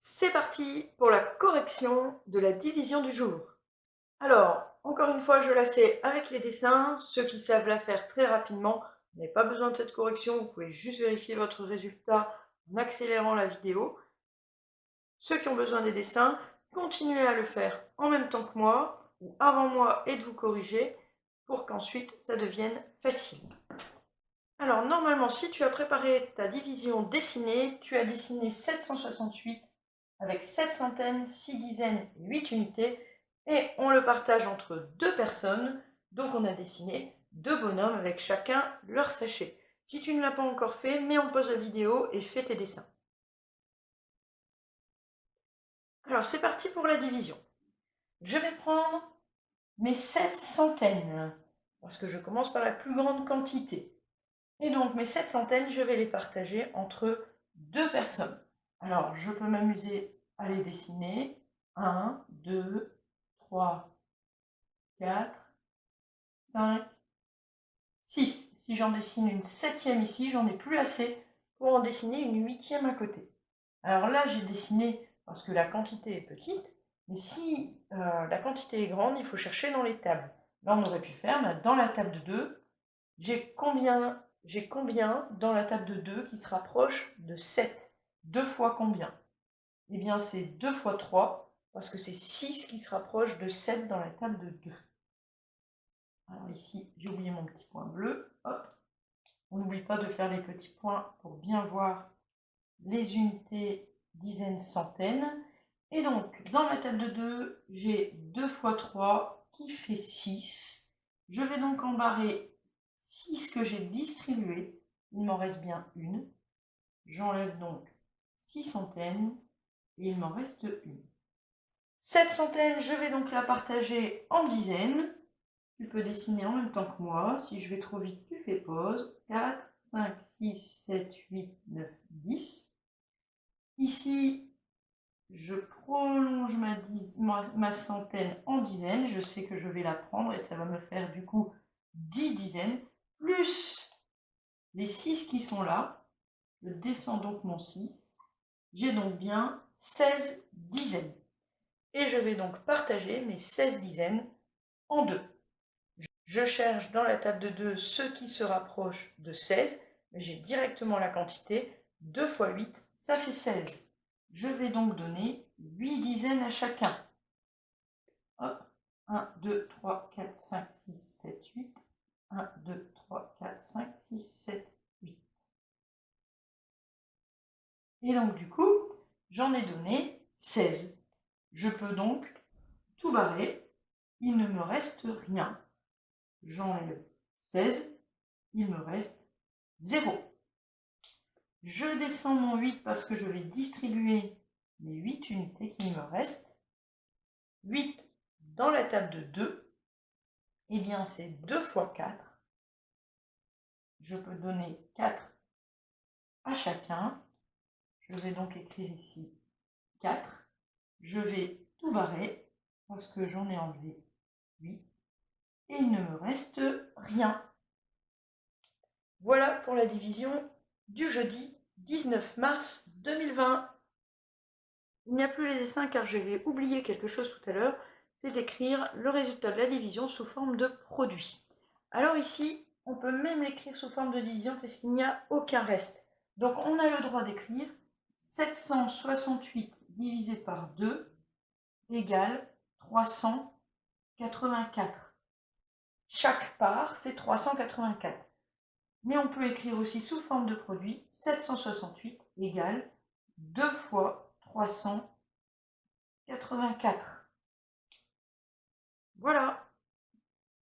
C'est parti pour la correction de la division du jour. Alors, encore une fois, je la fais avec les dessins. Ceux qui savent la faire très rapidement, vous n'avez pas besoin de cette correction, vous pouvez juste vérifier votre résultat en accélérant la vidéo. Ceux qui ont besoin des dessins, continuez à le faire en même temps que moi, ou avant moi, et de vous corriger, pour qu'ensuite ça devienne facile. Alors, normalement, si tu as préparé ta division dessinée, tu as dessiné 768 avec 7 centaines, 6 dizaines et 8 unités, et on le partage entre deux personnes, donc on a dessiné deux bonhommes avec chacun leur sachet. Si tu ne l'as pas encore fait, mets en pause la vidéo et fais tes dessins. Alors, c'est parti pour la division. Je vais prendre mes 7 centaines, parce que je commence par la plus grande quantité. Et donc, mes 7 centaines, je vais les partager entre deux personnes. Alors, je peux m'amuser à les dessiner. 1, 2, 3, 4, 5, 6. Si j'en dessine une septième ici, j'en ai plus assez pour en dessiner une huitième à côté. Alors là, j'ai dessiné parce que la quantité est petite, mais si la quantité est grande, il faut chercher dans les tables. Là, on aurait pu faire, dans la table de 2, j'ai combien dans la table de 2 qui se rapproche de 7? 2 fois combien? Eh bien, c'est 2 fois 3, parce que c'est 6 qui se rapproche de 7 dans la table de 2. Alors ici, j'ai oublié mon petit point bleu. Hop. On n'oublie pas de faire les petits points pour bien voir les unités, dizaines, centaines. Et donc, dans ma table de 2, j'ai 2 fois 3 qui fait 6. Je vais donc en barrer 6 que j'ai distribuées. Il m'en reste bien une. J'enlève donc 6 centaines et il m'en reste une. Cette centaine, je vais donc la partager en dizaines. Tu peux dessiner en même temps que moi. Si je vais trop vite, tu fais pause. 4, 5, 6, 7, 8, 9, 10. Ici, je prolonge ma centaine en dizaines. Je sais que je vais la prendre et ça va me faire du coup 10 dizaines, plus les 6 qui sont là. Je descends donc mon 6. J'ai donc bien 16 dizaines. Et je vais donc partager mes 16 dizaines en deux. Je cherche dans la table de 2 ceux qui se rapprochent de 16. J'ai directement la quantité. 2 fois 8, ça fait 16. Je vais donc donner 8 dizaines à chacun. Hop, 1, 2, 3, 4, 5, 6, 7, 8. 1, 2, 3, 4, 5, 6, 7, 8. Et donc du coup, j'en ai donné 16. Je peux donc tout barrer. Il ne me reste rien. J'enlève 16. Il me reste 0. Je descends mon 8 parce que je vais distribuer les 8 unités qui me restent. 8 dans la table de 2. Eh bien, c'est 2 fois 4. Je peux donner 4 à chacun. Je vais donc écrire ici 4. Je vais tout barrer parce que j'en ai enlevé 8. Et il ne me reste rien. Voilà pour la division du jeudi 19 mars 2020. Il n'y a plus les dessins car j'avais oublié quelque chose tout à l'heure, c'est d'écrire le résultat de la division sous forme de produit. Alors ici, on peut même l'écrire sous forme de division parce qu'il n'y a aucun reste. Donc on a le droit d'écrire 768 divisé par 2 égale 384. Chaque part, c'est 384. Mais on peut écrire aussi sous forme de produit 768 égale 2 fois 384. Voilà.